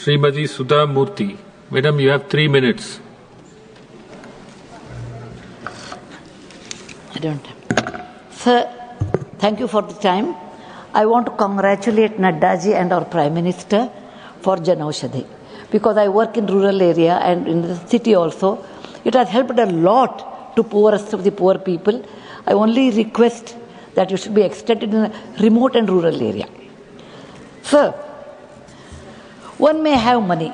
Srimati Sudha Murthy. Madam, you have 3 minutes. I don't have. Sir, thank you for the time. I want to congratulate Naddaji and our Prime Minister for Jan Aushadhi, because I work in rural area and in the city also. It has helped a lot to poorest of the poor people. I only request that it should be extended in a remote and rural area. Sir, one may have money,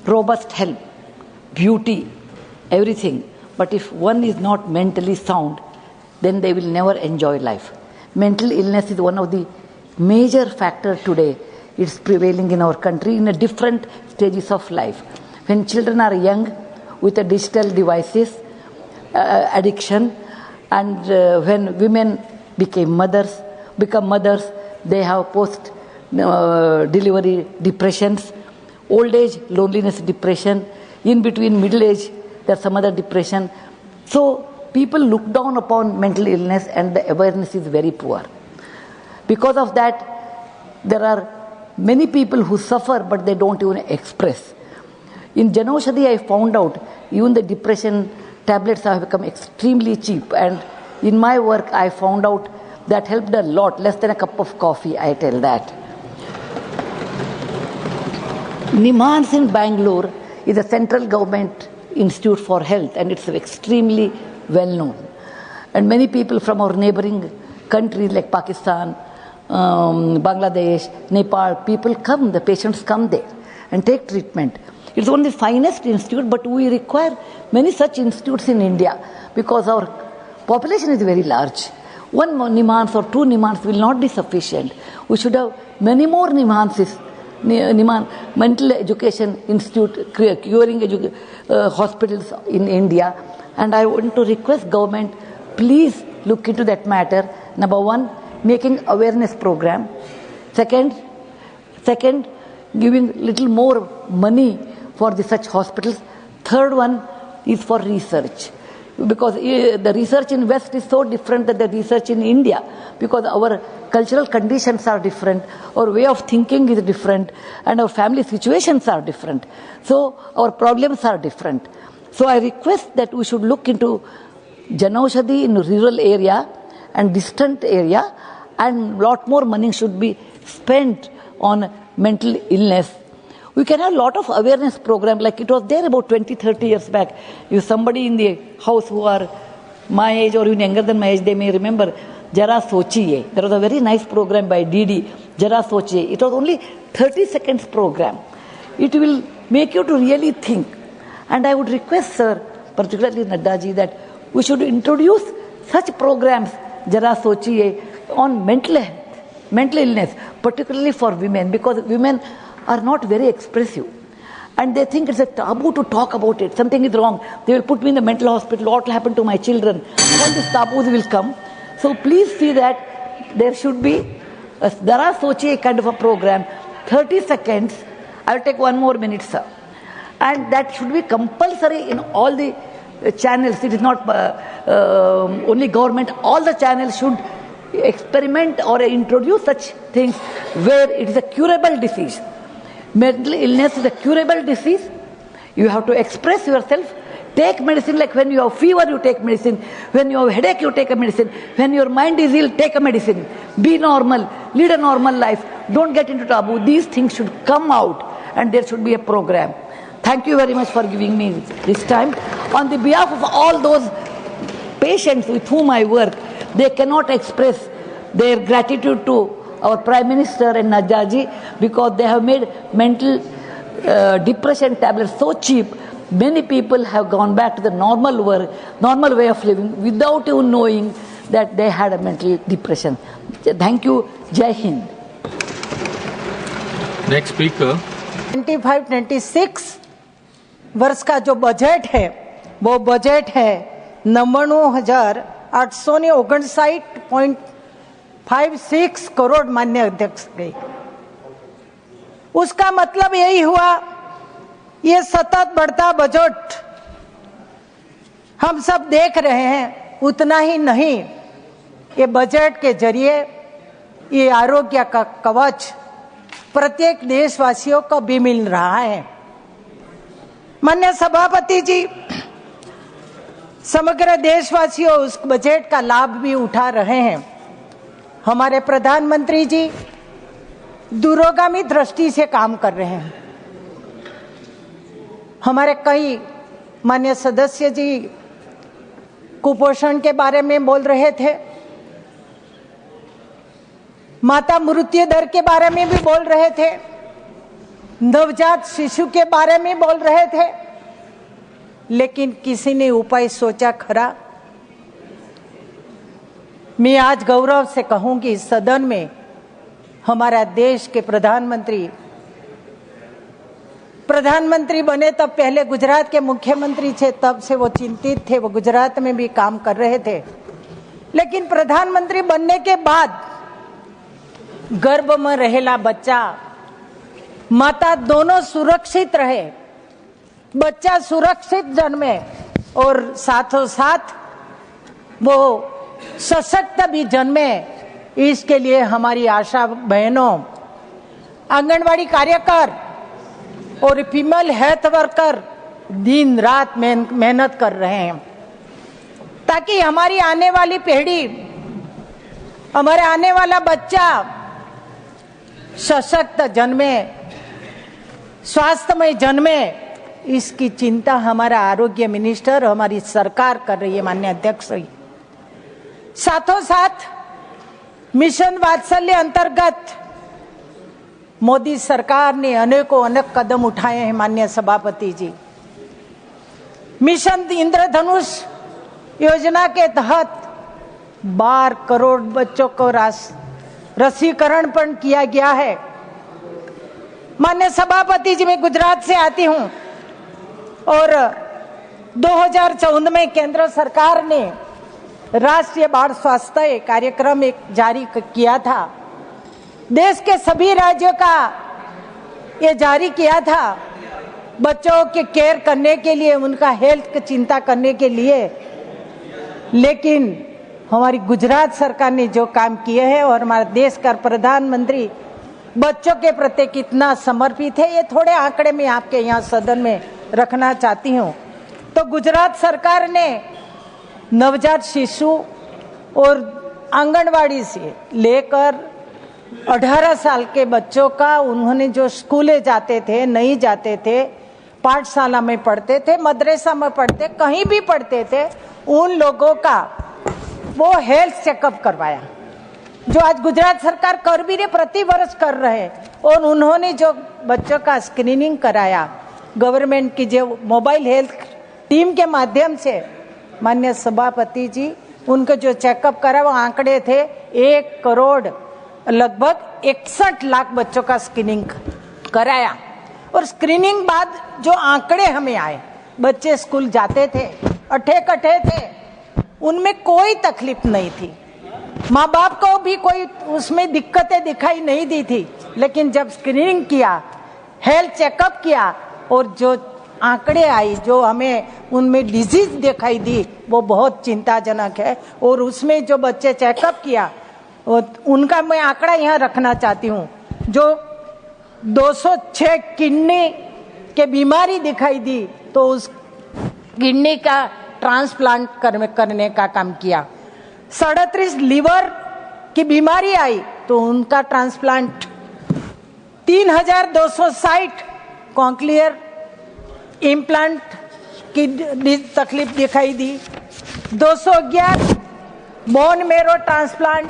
robust health, beauty, everything, but if one is not mentally sound, then they will never enjoy life. Mental illness is one of the major factors today. It's prevailing in our country in a different stages of life. When children are young with the digital devices, addiction, and when women become mothers, they have post-delivery depressions, old age, loneliness, depression, in between middle age, there's some other depression. So people look down upon mental illness and the awareness is very poor. Because of that, there are many people who suffer but they don't even express. In Jan Aushadhi, I found out even the depression tablets have become extremely cheap, and in my work I found out that helped a lot, less than a cup of coffee, I tell that. NIMHANS in Bangalore is a central government institute for health, and it's extremely well known. And many people from our neighboring countries like Pakistan, Bangladesh, Nepal, people come, the patients come there and take treatment. It's one of the finest institute, but we require many such institutes in India because our population is very large. One NIMHANS or two NIMHANS will not be sufficient. We should have many more NIMHANS, mental education institute, curing hospitals in India. And I want to request government, please look into that matter. Number one, making awareness program. Second, giving little more money for such hospitals. Third one is for research, because the research in West is so different than the research in India, because our cultural conditions are different, our way of thinking is different, and our family situations are different. So our problems are different. So I request that we should look into Jan Aushadhi in rural area and distant area, and lot more money should be spent on mental illness. We can have a lot of awareness program, like it was there about 20-30 years back. If somebody in the house who are my age or even younger than my age, they may remember Jara Sochiye. There was a very nice program by DD, Jara Sochiye. It was only 30 seconds program. It will make you to really think. And I would request, sir, particularly Naddaji, that we should introduce such programs, Jara Sochiye, on mental illness, particularly for women, because women are not very expressive. And they think it's a taboo to talk about it. Something is wrong. They will put me in the mental hospital. What will happen to my children? All these taboos will come. So please see that there should be a Jara Sochiye kind of a program, 30 seconds. I will take 1 more minute, sir. And that should be compulsory in all the channels. It is not only government. All the channels should experiment or introduce such things where it is a curable disease. Mental illness is a curable disease. You have to express yourself. Take medicine, like when you have fever, you take medicine. When you have headache, you take a medicine. When your mind is ill, take a medicine. Be normal. Lead a normal life. Don't get into taboo. These things should come out, and there should be a program. Thank you very much for giving me this time. On the behalf of all those patients with whom I work, they cannot express their gratitude to our Prime Minister and Naddaji, because they have made mental depression tablets so cheap. Many people have gone back to the normal way of living without even knowing that they had a mental depression. Thank you. Jai Hind. Next speaker. 25-26 वर्ष का जो budget है वो budget है 99,859.56 करोड़ माननीय अध्यक्ष गई। उसका मतलब यही हुआ, ये सतत बढ़ता बजट हम सब देख रहे हैं। उतना ही नहीं, ये बजट के जरिए ये आरोग्य का कवच प्रत्येक देशवासियों को भी मिल रहा है। माननीय सभापति जी, समग्र देशवासियों उस बजट का लाभ भी उठा रहे हैं। हमारे प्रधानमंत्री जी दूरगामी दृष्टि से काम कर रहे हैं। हमारे कई माननीय सदस्य जी कुपोषण के बारे में बोल रहे थे, माता मृत्यु दर के बारे में भी बोल रहे थे, नवजात शिशु के बारे में बोल रहे थे, लेकिन किसी ने उपाय सोचा खरा? मैं आज गौरव से कहूंगी, सदन में हमारा देश के प्रधानमंत्री बने तब पहले गुजरात के मुख्यमंत्री थे, तब से वो चिंतित थे, वो गुजरात में भी काम कर रहे थे। लेकिन प्रधानमंत्री बनने के बाद गर्भ में रहेला बच्चा, माता दोनों सुरक्षित रहे, बच्चा सुरक्षित जन्मे और साथों साथ वो सशक्त भी जन्मे। इसके लिए हमारी आशा बहनों, आंगनवाड़ी कार्यकर और फीमेल हेल्थ वर्कर दिन रात मेहनत कर रहे हैं, ताकि हमारी आने वाली पीढ़ी, हमारे आने वाला बच्चा सशक्त जन्मे, स्वास्थ्यमय जन्मे। इसकी चिंता हमारा आरोग्य मिनिस्टर, हमारी सरकार कर रही है, माननीय अध्यक्ष जी। साथों साथ मिशन वात्सल्य अंतर्गत मोदी सरकार ने अनेक कदम उठाए हैं। माननीय सभापति जी, मिशन इंद्रधनुष योजना के तहत 12 करोड़ बच्चों को रसीकरण पण किया गया है। माननीय सभापति जी, मैं गुजरात से आती हूं और 2014 में केंद्र सरकार ने राष्ट्रीय बाल स्वास्थ्य कार्यक्रम एक जारी किया था। देश के सभी राज्यों का ये जारी किया था, बच्चों के केयर करने के लिए, उनका हेल्थ की चिंता करने के लिए। लेकिन हमारी गुजरात सरकार ने जो काम किए हैं और हमारे देश का प्रधानमंत्री बच्चों के प्रति कितना समर्पित है, ये थोड़े आंकड़े में आपके यहाँ सदन में रखना चाहती हूँ। तो गुजरात सरकार ने नवजात शिशु और आंगनवाड़ी से लेकर 18 साल के बच्चों का, उन्होंने जो स्कूले जाते थे, नहीं जाते थे, पाठशाला में पढ़ते थे, मदरसा में पढ़ते, कहीं भी पढ़ते थे, उन लोगों का वो हेल्थ चेकअप करवाया, जो आज गुजरात सरकार कर भी रही, प्रति वर्ष कर रहे हैं। और उन्होंने जो बच्चों का स्क्रीनिंग कराया, गवर्नमेंट की जो मोबाइल हेल्थ टीम के माध्यम से, माननीय सभापति जी, उनको जो चेकअप करा, वो आंकड़े थे 1 करोड़ लगभग 61 लाख बच्चों का स्क्रीनिंग कराया। और स्क्रीनिंग बाद जो आंकड़े हमें आए, बच्चे स्कूल जाते थे, अठे कठे थे, उनमें कोई तकलीफ नहीं थी, माँ बाप को भी कोई उसमें दिक्कतें दिखाई नहीं दी थी। लेकिन जब स्क्रीनिंग किया, हेल्थ चेकअप किया और जो आंकड़े आई, जो हमें उनमें डिजीज दिखाई दी, वो बहुत चिंताजनक है। और उसमें जो बच्चे चेकअप किया, उनका मैं आंकड़ा यहाँ रखना चाहती हूँ, जो 206 किडनी के बीमारी दिखाई दी, तो उस किडनी का ट्रांसप्लांट करने का काम किया। 37 लीवर की बीमारी आई, तो उनका ट्रांसप्लांट। 3260 कॉन्क्लियर इम्प्लांट की तकलीफ दिखाई दी। 211 बोन मेरो ट्रांसप्लांट